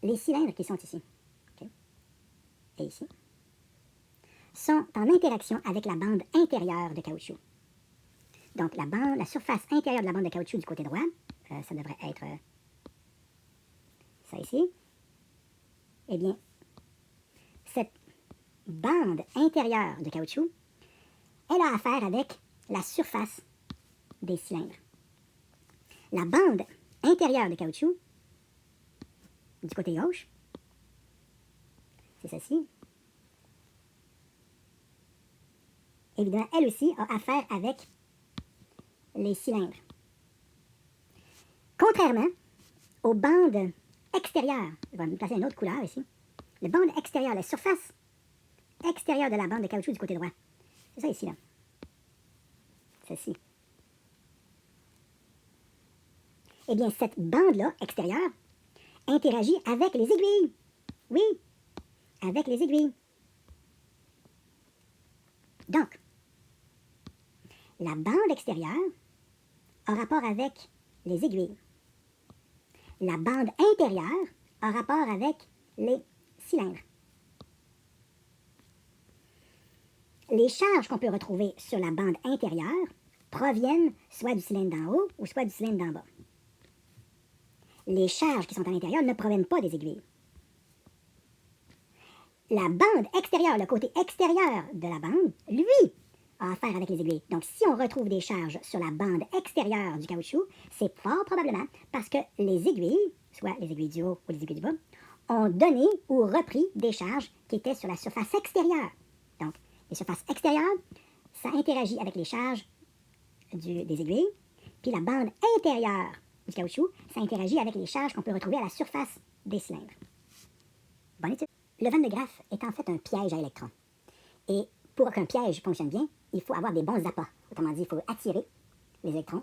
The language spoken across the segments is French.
Les cylindres qui sont ici, okay, et ici, sont en interaction avec la bande intérieure de caoutchouc. Donc, la surface intérieure de la bande de caoutchouc du côté droit, ça devrait être ça ici. Eh bien, cette bande intérieure de caoutchouc, elle a affaire avec la surface des cylindres. La bande intérieure de caoutchouc, du côté gauche, c'est celle-ci. Évidemment, elle aussi a affaire avec les cylindres. Contrairement aux bandes extérieures, je vais me placer une autre couleur ici, les bandes extérieures, la surface extérieure de la bande de caoutchouc du côté droit, c'est ça ici, là. Celle-ci. Eh bien, cette bande-là, extérieure, interagit avec les aiguilles. Oui, avec les aiguilles. Donc, la bande extérieure a rapport avec les aiguilles. La bande intérieure a rapport avec les cylindres. Les charges qu'on peut retrouver sur la bande intérieure proviennent soit du cylindre d'en haut ou soit du cylindre d'en bas. Les charges qui sont à l'intérieur ne proviennent pas des aiguilles. La bande extérieure, le côté extérieur de la bande, lui, a affaire avec les aiguilles. Donc, si on retrouve des charges sur la bande extérieure du caoutchouc, c'est fort probablement parce que les aiguilles, soit les aiguilles du haut ou les aiguilles du bas, ont donné ou repris des charges qui étaient sur la surface extérieure. Donc, les surfaces extérieures, ça interagit avec les charges des aiguilles, puis la bande intérieure du caoutchouc, ça interagit avec les charges qu'on peut retrouver à la surface des cylindres. Bonne étude. Le Van de Graaff est en fait un piège à électrons. Et pour qu'un piège fonctionne bien, il faut avoir des bons appâts. Autrement dit, il faut attirer les électrons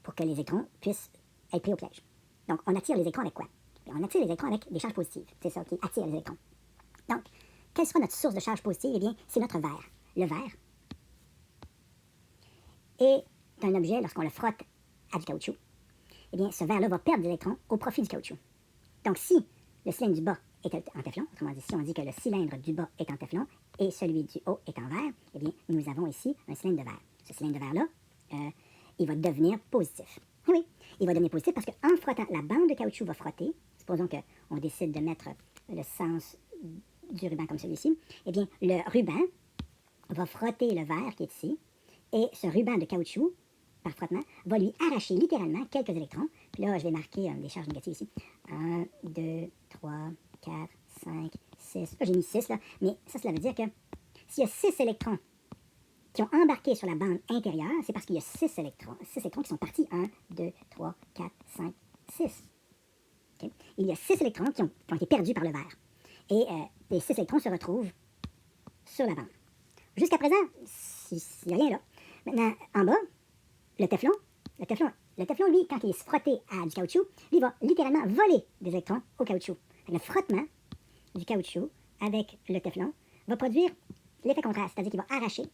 pour que les électrons puissent être pris au piège. Donc, on attire les électrons avec quoi? On attire les électrons avec des charges positives. C'est ça qui attire les électrons. Donc, quelle sera notre source de charge positive? Eh bien, c'est notre verre. Le verre est un objet, lorsqu'on le frotte à du caoutchouc, eh bien, ce verre-là va perdre des électrons au profit du caoutchouc. Donc, si le cylindre du bas est en téflon, autrement dit, si on dit que le cylindre du bas est en téflon et celui du haut est en verre, eh bien, nous avons ici un cylindre de verre. Ce cylindre de verre-là, il va devenir positif. Oui, il va devenir positif parce qu'en frottant, la bande de caoutchouc va frotter. Supposons qu'on décide de mettre le sens du ruban comme celui-ci. Eh bien, le ruban va frotter le verre qui est ici, et ce ruban de caoutchouc, par frottement, va lui arracher littéralement quelques électrons. Puis là, je vais marquer des charges négatives ici. 1, 2, 3, 4, 5, 6. Là, j'ai mis 6, là. Mais ça, cela veut dire que s'il y a 6 électrons qui ont embarqué sur la bande intérieure, c'est parce qu'il y a 6 électrons qui sont partis. 1, 2, 3, 4, 5, 6. Okay? Il y a 6 électrons qui ont été perdus par le verre. Et les 6 électrons se retrouvent sur la bande. Jusqu'à présent, il n'y a rien là. Maintenant, en bas, le téflon, lui, quand il est frotté à du caoutchouc, lui va littéralement voler des électrons au caoutchouc. Le frottement du caoutchouc avec le téflon va produire l'effet contraire, c'est-à-dire qu'il va arracher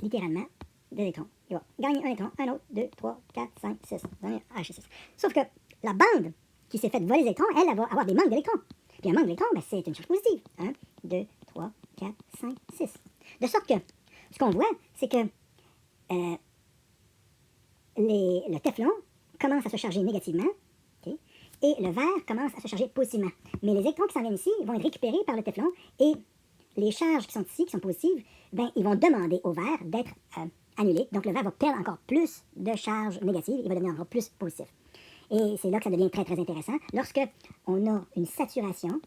littéralement des électrons. Il va gagner un électron, un autre, 2, 3, 4, 5, 6. Arracher 6. Sauf que la bande qui s'est faite voler les électrons, elle va avoir des manques d'électrons. Puis un manque d'électrons, ben, c'est une charge positive. 1, 2, 3, 4, 5, 6. De sorte que, ce qu'on voit, c'est que le téflon commence à se charger négativement, okay, et le verre commence à se charger positivement. Mais les électrons qui s'en viennent ici vont être récupérés par le téflon, et les charges qui sont ici, qui sont positives, ben, ils vont demander au verre d'être annulé. Donc le verre va perdre encore plus de charges négatives, il va devenir encore plus positif. Et c'est là que ça devient très, très intéressant. Lorsque on a une saturation,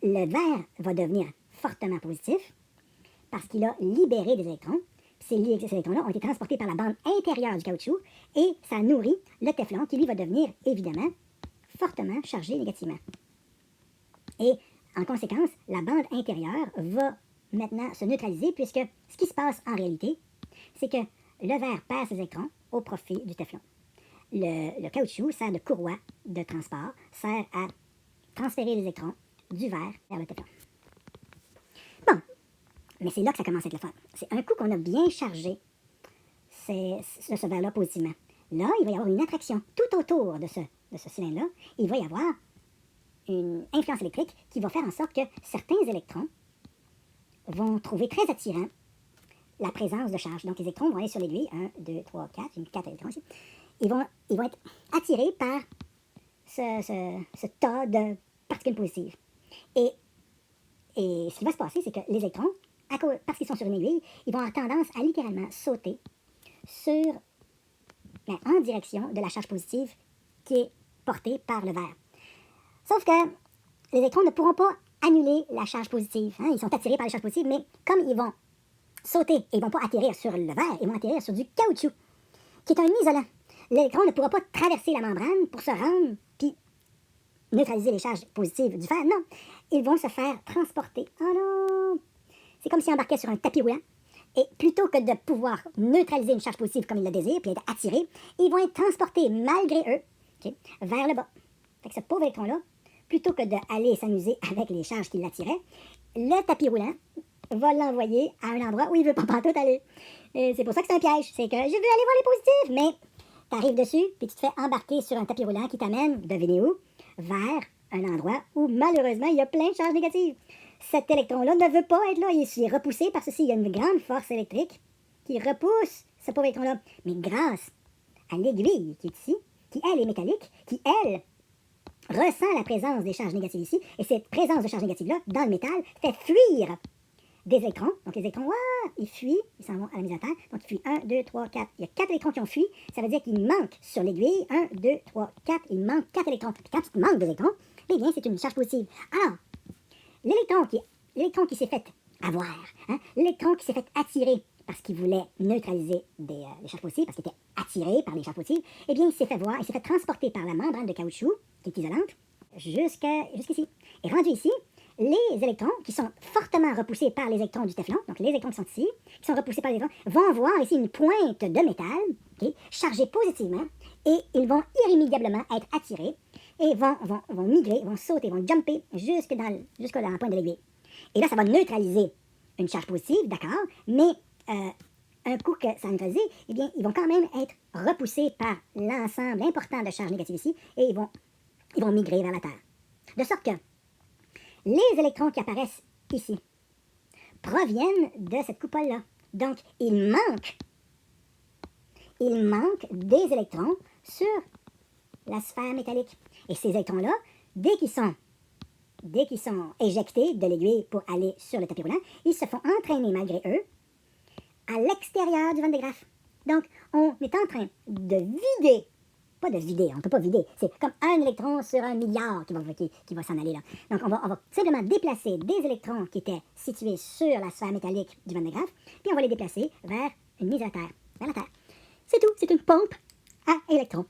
le verre va devenir fortement positif parce qu'il a libéré des électrons. Ces électrons-là ont été transportés par la bande intérieure du caoutchouc et ça nourrit le téflon qui, lui, va devenir, évidemment, fortement chargé négativement. Et, en conséquence, la bande intérieure va maintenant se neutraliser puisque ce qui se passe en réalité, c'est que le verre perd ses électrons au profit du téflon. Le caoutchouc sert de courroie de transport, sert à transférer les électrons du verre vers le téflon. Bon, mais c'est là que ça commence à être le fun. C'est un coup qu'on a bien chargé ce verre-là positivement. Là, il va y avoir une attraction tout autour de ce cylindre-là. Il va y avoir une influence électrique qui va faire en sorte que certains électrons vont trouver très attirant la présence de charge. Donc, les électrons vont aller sur l'aiguille. 1, 2, 3, 4. J'ai mis 4 électrons ici. Ils vont être attirés par ce tas de particules positives. Et ce qui va se passer, c'est que les électrons, parce qu'ils sont sur une aiguille, ils vont avoir tendance à littéralement sauter en direction de la charge positive qui est portée par le verre. Sauf que les électrons ne pourront pas annuler la charge positive. Ils sont attirés par les charges positives, mais comme ils vont sauter et ils ne vont pas atterrir sur le verre, ils vont atterrir sur du caoutchouc, qui est un isolant. L'électron ne pourra pas traverser la membrane pour se rendre puis neutraliser les charges positives du fer. Non, ils vont se faire transporter. Oh non! C'est comme s'ils embarquaient sur un tapis roulant. Et plutôt que de pouvoir neutraliser une charge positive comme ils le désirent, puis être attirés, ils vont être transportés malgré eux vers le bas. Fait que ce pauvre électron-là, plutôt que d'aller s'amuser avec les charges qui l'attiraient, le tapis roulant va l'envoyer à un endroit où il ne veut pas pantoute aller. Et c'est pour ça que c'est un piège. C'est que je veux aller voir les positifs, mais tu arrives dessus, puis tu te fais embarquer sur un tapis roulant qui t'amène, devinez où, vers un endroit où malheureusement il y a plein de charges négatives. Cet électron-là ne veut pas être là. Il est repoussé par ceci. Il y a une grande force électrique qui repousse ce pauvre électron-là. Mais grâce à l'aiguille qui est ici, qui elle est métallique, qui elle ressent la présence des charges négatives ici, et cette présence de charges négatives-là, dans le métal, fait fuir des électrons. Donc les électrons, ils fuient, ils s'en vont à la mise à terre. Donc ils fuient 1, 2, 3, 4. Il y a 4 électrons qui ont fui. Ça veut dire qu'il manque sur l'aiguille 1, 2, 3, 4. Il manque 4 électrons. Puis quand il manque des électrons, eh bien c'est une charge positive. Alors, l'électron qui s'est fait avoir, l'électron qui s'est fait attirer parce qu'il voulait neutraliser des charges positives, parce qu'il était attiré par les charges positives, eh bien, il s'est fait transporter par la membrane de caoutchouc, qui est isolante, jusqu'ici. Et rendu ici, les électrons, qui sont fortement repoussés par les électrons du téflon, donc les électrons qui sont ici, qui sont repoussés par les électrons, vont voir ici une pointe de métal, chargée positivement, et ils vont irrémédiablement être attirés, et vont migrer, vont sauter, vont jumper jusque dans la pointe de l'aiguille. Et là, ça va neutraliser une charge positive, d'accord, mais un coup que ça a neutralisé, eh bien, ils vont quand même être repoussés par l'ensemble important de charges négatives ici, et ils vont migrer vers la Terre. De sorte que les électrons qui apparaissent ici proviennent de cette coupole-là. Donc, il manque des électrons sur la sphère métallique. Et ces électrons-là, dès qu'ils sont éjectés de l'aiguille pour aller sur le tapis roulant, ils se font entraîner malgré eux à l'extérieur du Van de Graaff. Donc, on est en train de vider, pas de vider, on ne peut pas vider, c'est comme un électron sur 1 milliard qui va s'en aller là. Donc, on va simplement déplacer des électrons qui étaient situés sur la sphère métallique du Van de Graaff, puis on va les déplacer vers une mise à terre, vers la Terre. C'est tout, c'est une pompe à électrons.